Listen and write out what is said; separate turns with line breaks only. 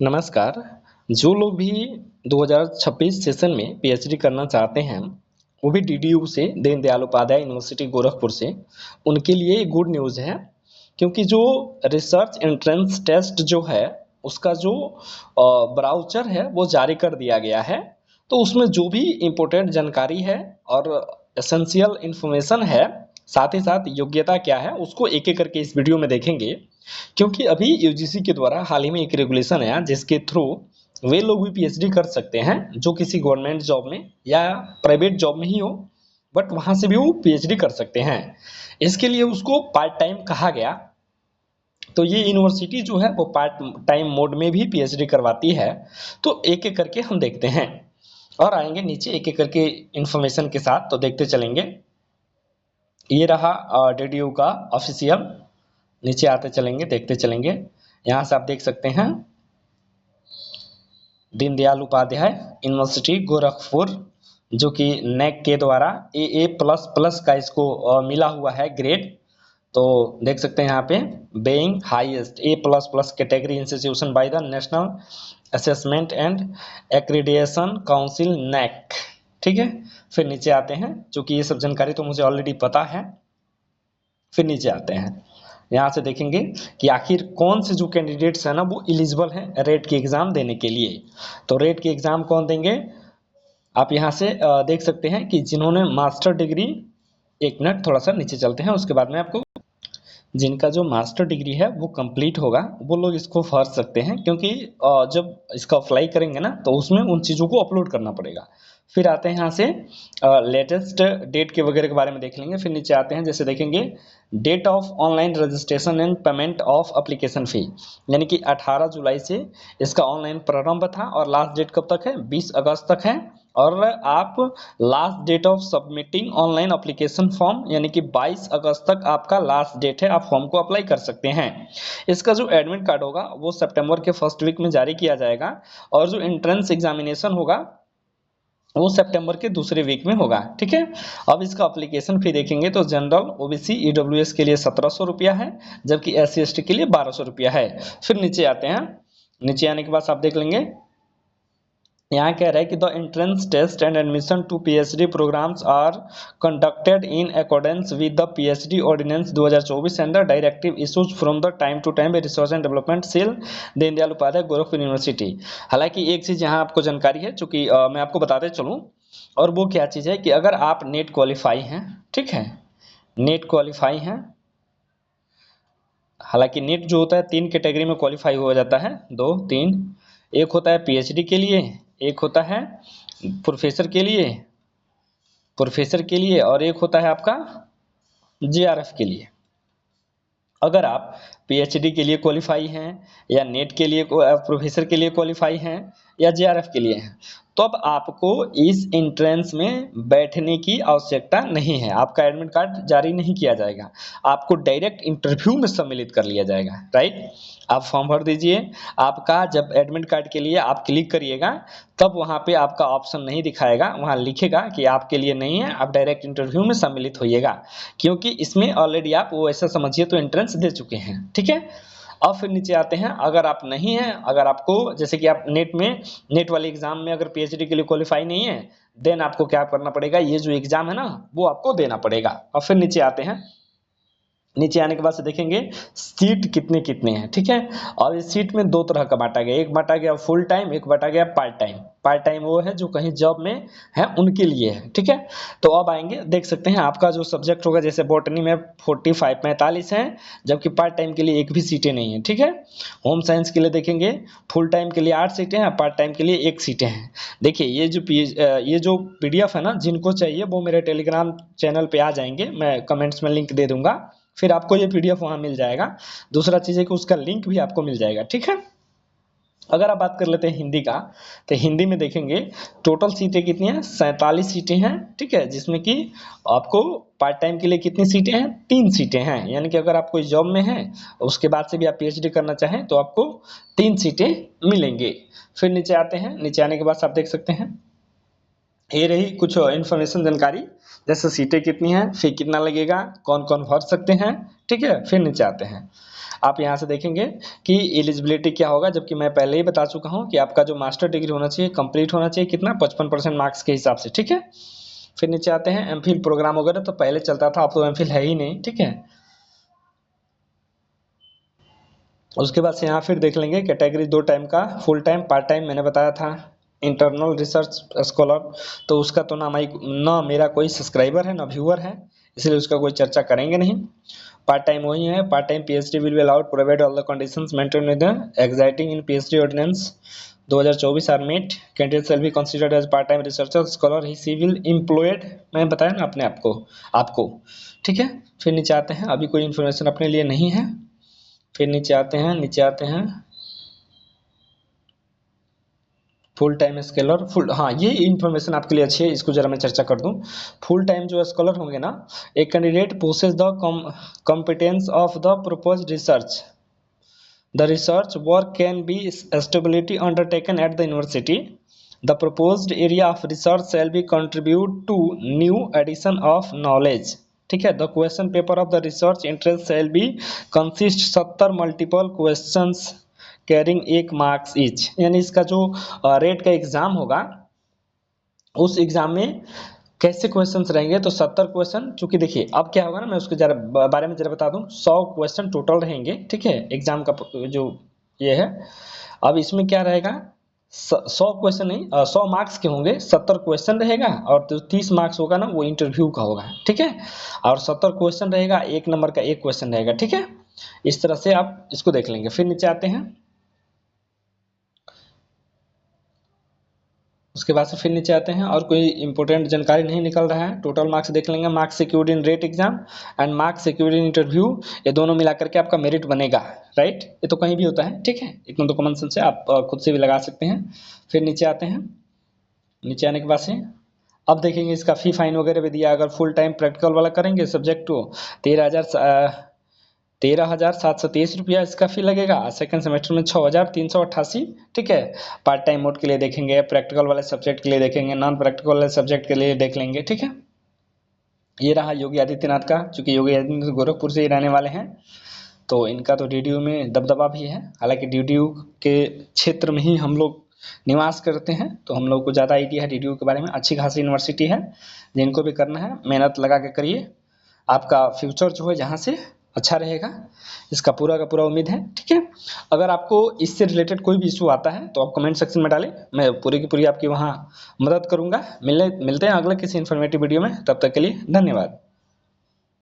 नमस्कार। जो लोग भी 2026 सेशन में पीएचडी करना चाहते हैं, वो भी डीडीयू से, दीनदयाल उपाध्याय यूनिवर्सिटी गोरखपुर से, उनके लिए गुड न्यूज़ है। क्योंकि जो रिसर्च एंट्रेंस टेस्ट जो है, उसका जो ब्राउचर है वो जारी कर दिया गया है। तो उसमें जो भी इम्पोर्टेंट जानकारी है और एसेंशियल इंफॉर्मेशन है, साथ ही साथ योग्यता क्या है, उसको एक एक करके इस वीडियो में देखेंगे। क्योंकि अभी यूजीसी के द्वारा हाल ही में एक रेगुलेशन आया जिसके थ्रू वे लोग भी पीएचडी कर सकते हैं जो किसी गवर्नमेंट जॉब में या प्राइवेट जॉब में ही हो, बट वहां से भी वो पीएचडी कर सकते हैं। इसके लिए उसको पार्ट टाइम कहा गया। तो ये यूनिवर्सिटी जो है वो पार्ट टाइम मोड में भी पीएचडी करवाती है। तो एक एक करके हम देखते हैं और आएंगे नीचे एक एक करके इंफॉर्मेशन के साथ, तो देखते चलेंगे। ये रहा डीडीयू का ऑफिशियल। नीचे आते चलेंगे, देखते चलेंगे। यहाँ से आप देख सकते हैं दीनदयाल उपाध्याय यूनिवर्सिटी गोरखपुर, जो कि नेक के द्वारा ए प्लस प्लस का इसको मिला हुआ है ग्रेड। तो देख सकते हैं यहाँ पे being highest A plus plus category institution by the national assessment and accreditation council NAAC. ठीक है, फिर नीचे आते हैं, चूंकि ये सब जानकारी तो मुझे ऑलरेडी पता है। फिर नीचे आते हैं, यहाँ से देखेंगे कि आखिर कौन से जो कैंडिडेट्स हैं ना वो एलिजिबल हैं रेट की एग्जाम देने के लिए। तो रेट की एग्जाम कौन देंगे, आप यहाँ से देख सकते हैं कि जिन्होंने मास्टर डिग्री, एक मिनट थोड़ा सा नीचे चलते हैं, उसके बाद में आपको जिनका जो मास्टर डिग्री है वो कंप्लीट होगा वो लोग इसको भर सकते हैं। क्योंकि जब इसका अप्लाई करेंगे ना तो उसमें उन चीज़ों को अपलोड करना पड़ेगा। फिर आते हैं यहाँ से लेटेस्ट डेट के वगैरह के बारे में देख लेंगे। फिर नीचे आते हैं, जैसे देखेंगे date of online registration and payment of application fee, यानी कि 18 जुलाई से इसका ऑनलाइन प्रारंभ था और लास्ट डेट कब तक है, 20 अगस्त तक है। और आप last date of submitting online application form, यानी कि 22 अगस्त तक आपका लास्ट डेट है, आप फॉर्म को अप्लाई कर सकते हैं। इसका जो एडमिट कार्ड होगा वो सितंबर के फर्स्ट वीक में जारी किया जाएगा और जो एंट्रेंस एग्जामिनेशन होगा वो सितंबर के दूसरे वीक में होगा। ठीक है, अब इसका एप्लीकेशन फी देखेंगे तो जनरल, ओबीसी, ईडब्ल्यूएस के लिए 1700 रुपया है, जबकि SC ST के लिए 1200 रुपया है। फिर नीचे आते हैं, नीचे आने के बाद आप देख लेंगे, यहाँ कह रहा है कि the entrance test and admission to PhD programmes are conducted in accordance with the PhD ordinance 2024 and the directive issues from the time to time research and development cell Deendayal Upadhyay Gorakhpur university. हालांकि एक चीज़ यहाँ आपको जानकारी है, चूंकि मैं आपको बताते चलूँ, और वो क्या चीज़ है कि अगर आप नेट क्वालिफाई हैं, ठीक है, नेट क्वालिफाई हैं, हालांकि नेट जो होता है 3 कैटेगरी में क्वालिफाई हो जाता है, 2 3। एक होता है पीएचडी के लिए, एक होता है प्रोफेसर के लिए और एक होता है आपका जेआरएफ के लिए। अगर आप पीएचडी के लिए क्वालिफाई हैं या नेट के लिए, प्रोफेसर के लिए क्वालिफाई हैं या जेआरएफ के लिए हैं, तो अब आपको इस एंट्रेंस में बैठने की आवश्यकता नहीं है। आपका एडमिट कार्ड जारी नहीं किया जाएगा, आपको डायरेक्ट इंटरव्यू में सम्मिलित कर लिया जाएगा। राइट, आप फॉर्म भर दीजिए, आपका जब एडमिट कार्ड के लिए आप क्लिक करिएगा तब वहाँ पे आपका ऑप्शन नहीं दिखाएगा, वहाँ लिखेगा कि आपके लिए नहीं है, आप डायरेक्ट इंटरव्यू में सम्मिलित होइएगा। क्योंकि इसमें ऑलरेडी आप वो ऐसा समझिए तो एंट्रेंस दे चुके हैं। ठीक है, अब फिर नीचे आते हैं, अगर आप नहीं हैं, अगर आपको जैसे कि आप नेट वाले एग्जाम में अगर पीएचडी के लिए क्वालिफाई नहीं है, देन आपको क्या करना पड़ेगा, ये जो एग्जाम है ना वो आपको देना पड़ेगा। अब फिर नीचे आते हैं, नीचे आने के बाद से देखेंगे सीट कितने कितने हैं। ठीक है, और इस सीट में दो तरह का बांटा गया, एक बांटा गया फुल टाइम, एक बांटा गया पार्ट टाइम। पार्ट टाइम वो है जो कहीं जॉब में है उनके लिए है। ठीक है, तो अब आएंगे, देख सकते हैं आपका जो सब्जेक्ट होगा, जैसे बॉटनी में 45 है, जबकि पार्ट टाइम के लिए एक भी सीटें नहीं है। ठीक है, होम साइंस के लिए देखेंगे फुल टाइम के लिए 8 सीटें हैं, पार्ट टाइम के लिए 1 सीटें हैं। देखिए ये जो PDF है ना, जिनको चाहिए वो मेरे टेलीग्राम चैनल पे आ जाएंगे, मैं कमेंट्स में लिंक दे दूंगा, फिर आपको ये PDF वहां मिल जाएगा। दूसरा चीज है कि उसका लिंक भी आपको मिल जाएगा। ठीक है, अगर आप बात कर लेते हैं हिंदी का, तो हिंदी में देखेंगे टोटल सीटें कितनी हैं, 47 सीटें हैं। ठीक है, जिसमें कि आपको पार्ट टाइम के लिए कितनी सीटें हैं, 3 सीटें हैं। यानी कि अगर आप कोई जॉब में हैं, उसके बाद से भी आप PhD करना चाहें तो आपको 3 सीटें मिलेंगे। फिर नीचे आते हैं, नीचे आने के बाद आप देख सकते हैं, ये रही कुछ इन्फॉर्मेशन जानकारी, जैसे सीटें कितनी हैं, फी कितना लगेगा, कौन कौन भर सकते हैं। ठीक है, फिर नीचे आते हैं, आप यहाँ से देखेंगे कि एलिजिबिलिटी क्या होगा, जबकि मैं पहले ही बता चुका हूँ कि आपका जो मास्टर डिग्री होना चाहिए कंप्लीट होना चाहिए कितना 55% मार्क्स के हिसाब से, ठीक है। फिर नीचे आते हैं एमफिल प्रोग्राम वगैरह तो पहले चलता था, अब तो एमफिल है ही नहीं, ठीक है। उसके बाद से यहाँ फिर देख लेंगे कैटेगरी 2 टाइम का, फुल टाइम पार्ट टाइम मैंने बताया था। इंटरनल रिसर्च स्कॉलर तो उसका तो ना मेरा कोई सब्सक्राइबर है ना व्यूअर है, इसलिए उसका कोई चर्चा करेंगे नहीं। पार्ट टाइम वही है, part time PhD will be allowed provide all the conditions maintain with the exciting in PhD ordinance 2024 are met, candidate shall be considered as part time researcher scholar he civil employed, मैं बताया ना अपने आपको, ठीक है। फिर नीचे आते हैं, अभी कोई इन्फॉर्मेशन अपने लिए नहीं है। फिर नीचे आते हैं फुल टाइम स्कॉलर, फुल, हाँ ये इन्फॉर्मेशन आपके लिए अच्छी है, इसको जरा मैं चर्चा कर दूं। फुल टाइम जो स्कॉलर होंगे ना, एक candidate possess the competence of the proposed research, the research work can be stability undertaken at the university, the proposed area of research shall be contribute to new addition of knowledge, ठीक है। The question paper of the research interest shall be consist 70 multiple questions carrying 1 marks each, यानी इसका जो rate का exam होगा उस exam में कैसे क्वेश्चंस रहेंगे, तो 70 क्वेश्चन, चूंकि देखिए अब क्या होगा ना, मैं उसके जरा बारे में जरा बता दूं, 100 क्वेश्चन टोटल रहेंगे, ठीक है, एग्जाम का जो ये है। अब इसमें क्या रहेगा, 100 क्वेश्चन नहीं 100 मार्क्स के होंगे, 70 क्वेश्चन रहेगा और जो 30 मार्क्स होगा ना वो इंटरव्यू का होगा, ठीक है। और 70 क्वेश्चन रहेगा, 1 नंबर का 1 क्वेश्चन रहेगा, ठीक है। इस तरह से आप इसको देख लेंगे। फिर नीचे आते हैं, उसके बाद से फिर नीचे आते हैं, और कोई इंपॉर्टेंट जानकारी नहीं निकल रहा है। टोटल मार्क्स देख लेंगे, marks secured in rate exam and marks secured in interview, ये दोनों मिला करके आपका मेरिट बनेगा, राइट। ये तो कहीं भी होता है, ठीक है, इतना तो कॉमन सेंस है, आप खुद से भी लगा सकते हैं। फिर नीचे आते हैं, नीचे आने के बाद से अब देखेंगे इसका फी फाइन वगैरह भी दिया। अगर फुल टाइम प्रैक्टिकल वाला करेंगे सब्जेक्ट को 13,723 रुपया इसका फी लगेगा। सेकंड सेमेस्टर में 6,388, ठीक है। पार्ट टाइम मोड के लिए देखेंगे, प्रैक्टिकल वाले सब्जेक्ट के लिए देखेंगे, नॉन प्रैक्टिकल वाले सब्जेक्ट के लिए देख लेंगे, ठीक है। ये रहा योगी आदित्यनाथ का, चूंकि योगी आदित्यनाथ गोरखपुर से ही रहने वाले हैं तो इनका तो डीडीयू में दबदबा भी है। हालांकि डीडीयू के क्षेत्र में ही हम लोग निवास करते हैं तो हम लोग को ज़्यादा आइडिया है डीडीयू के बारे में। अच्छी खासी यूनिवर्सिटी है, जिनको भी करना है मेहनत लगा के करिए, आपका फ्यूचर जो है जहाँ से अच्छा रहेगा, इसका पूरा का पूरा उम्मीद है, ठीक है। अगर आपको इससे रिलेटेड कोई भी इशू आता है तो आप कमेंट सेक्शन में डालें, मैं पूरी की पूरी आपकी वहाँ मदद करूँगा। मिलते हैं अगले किसी इन्फॉर्मेटिव वीडियो में, तब तक के लिए धन्यवाद।